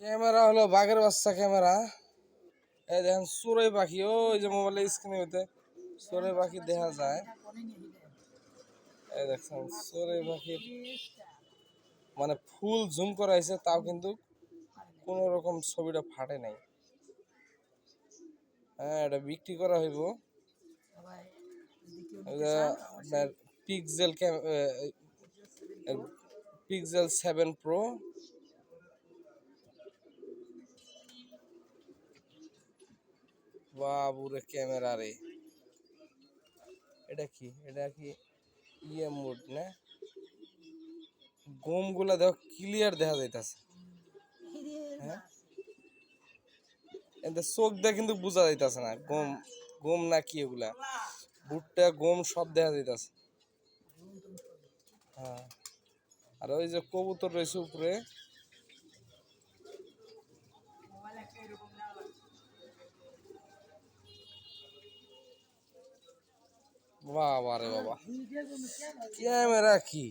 Camera হলো বাঘের বাচ্চা ক্যামেরা। এই দেখেন চড়ুই পাখি, ওই যে মোবাইলের স্ক্রিনে হইতে চড়ুই পাখি দেখা যায়। এই দেখছেন চড়ুই পাখির মানে ফুল জুম করা হয়েছে, তাও কিন্তু কোন রকম ছবিটা ফাটে নাই। হ্যাঁ, এটা বিক্রি করা হইব। আপনার পিক্সেল পিক্সেল 7 প্রো। বাবুরে ক্যামেরা রে, এটা কি ইয়ে মোড না? গম গুলা দেখো ক্লিয়ার দেখা যাইতাছে। হ্যাঁ, এতে চোখ দিয়ে কিন্তু বোঝা যাইতাছে না গম গম না কি এগুলা, ভুট্টা গম সব দেখা যাইতাছে। হ্যাঁ, আর ওই যে কবুতর রয়েছে উপরে। বাবা রে বাবা, ক্যামেরা কি!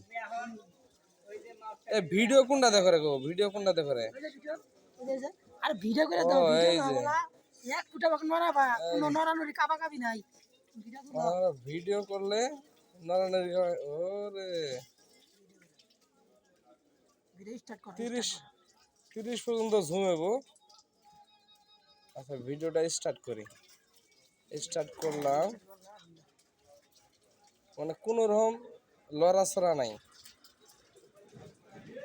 এ ভিডিও কোনটা দেখো রে গো? ভিডিও কোনটা দেখো রে? আর ভিডিও করে দাও, ভিডিও না বলা এক ফুটা বাক নড়াবা, কোনো নড়ানড়ি কাবাকাবি নাই। ভিডিও করলে নড়ানড়ি হয়। ওরে ভিডিও স্টার্ট করো। 30 পর্যন্ত জুম হইব। আচ্ছা, ভিডিওটা স্টার্ট করি। স্টার্ট করলাম, মানে কোনো রকম লড়াছড়া নাই।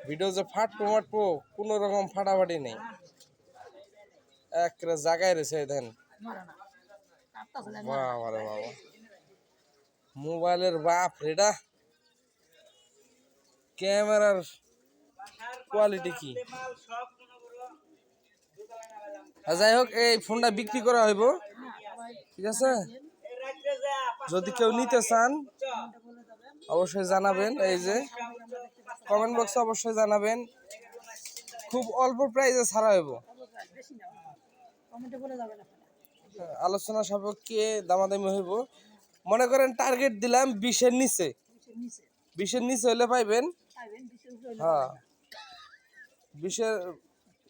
ভিডিও যে ফাটবো কোনো রকম ফাটাফাটি নেই, এক জায়গায় রয়েছে। দেন বাবা রে বাবা, মোবাইলের বাপ রেডা, ক্যামেরার কোয়ালিটি কি! যাই হোক, এই ফোনটা বিক্রি করা হইব, ঠিক আছে? যদি কেউ নিতে চান অবশ্যই জানাবেন। এই যে কমেন্ট বক্সে অবশ্যই জানাবেন। খুব অল্প প্রাইসে ছাড়া হইব, আলোচনা সাপেক্ষে দামাদামি হইব। মনে করেন টার্গেট দিলাম 20-এর নিচে, 20-এর নিচে হলে পাইবেন। হ্যাঁ,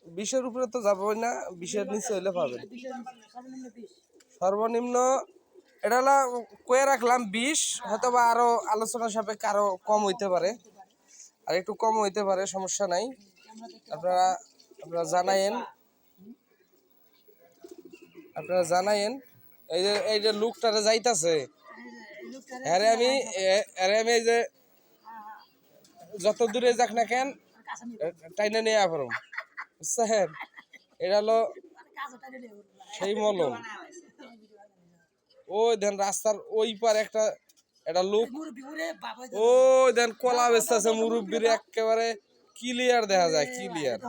20-এর উপরে তো যাবই না, 20-এর নিচে হলে পাবেন। সর্বনিম্ন এটা হলো কয়ে রাখলাম 20, হয়তো বা আরো আলোচনা সাপেক্ষে আরো কম হইতে পারে, আর একটু কম হইতে পারে, সমস্যা নাই। আপনারা জানাইন। এই যে লুকটারে যাইতাছে, আরে আমি এই যে যত দূরে যাক না কেন টাইনা নিয়ে পারম, বুঝছেন? এটা হলো সেই মলম। ওই দেন রাস্তার ওই পার একটা লোক, ওই দেন কলা বেচতেছে মুরব্বির, একেবারে ক্লিয়ার দেখা যায়, ক্লিয়ার।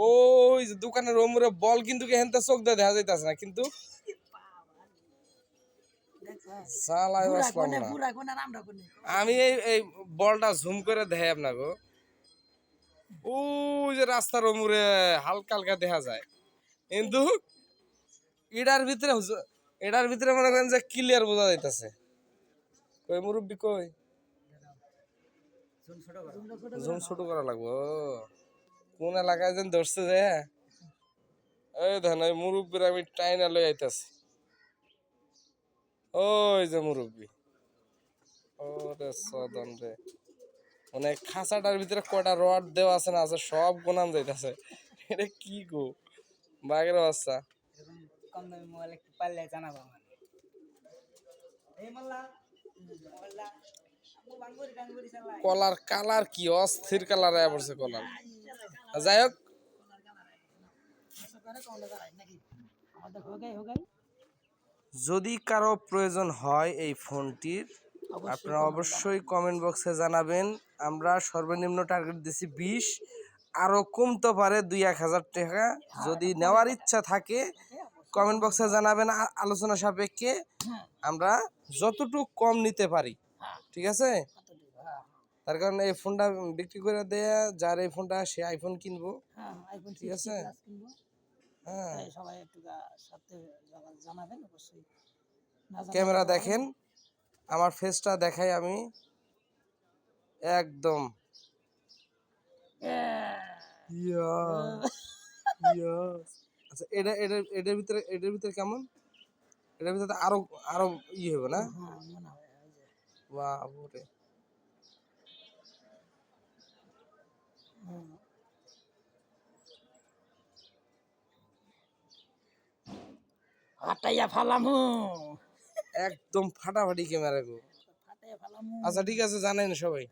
ওই যে দোকানের ওমরে বল কিন্তু হেনতে চোখ দিয়ে দেখা যাইতাছে না, কিন্তু আমি এই বলটা জুম করে দেখাই আপনাকে। ওই যে রাস্তার ওমরে হালকা হালকা দেখা যায়, কিন্তু এটার ভিতরে মনে করেন যে ক্লিয়ার বোঝা যাইতাছে। কই মুরব্বি কই, জুম ছোট করা লাগবো। কোন এলাকায় যেন ধরছে যে, এই ধরেন ওই মুরব্বির আমি টাইনা লই আইতাছি। ওই যে মুরব্বি, ওরে সদন রে, মানে খাঁচাটার ভিতরে কয়টা রড দেওয়া আছে না আছে সব গোনাম যাইতাছে। এটা কি গো, বাঘের বাচ্চা। কম দামি মোবাইল একটু পারলে জানাবো আমার। এই মোল্লা কলার কালার কি অস্থির কালার আয়া পড়ছে কলার। যাই হোক, যদি কারো প্রয়োজন হয় এই ফোনটির, আপনারা অবশ্যই কমেন্ট বক্সে জানাবেন। আমরা সর্বনিম্ন টার্গেট দিছি 20, আরো কমতে পারে 2-1000 টাকা। যদি নেওয়ার ইচ্ছা থাকে কমেন্ট বক্সে জানাবেন, আলোচনা সাপেক্ষে আমরা যতটুকু কম নিতে পারি, ঠিক আছে? তার কারণে এই ফোনটা বিক্রি করে দেয়া, যার এই ফোনটা সে আইফোন কিনবো, ঠিক আছে? হ্যাঁ, ক্যামেরা দেখেন, আমার ফেসটা দেখাই আমি, একদম ইয়া ইয়া আচ্ছা এটার ভিতরে কেমন এটার ভিতরে তো আরো আরো হবে না হ্যাঁ মনে হয় এই যে বাবরে হুম। হাটাইয়া ফালামু একদম ফাটাফাটি ক্যামেরা গো ফাটাইয়া ফালামু আচ্ছা ঠিক আছে জানেন সবাই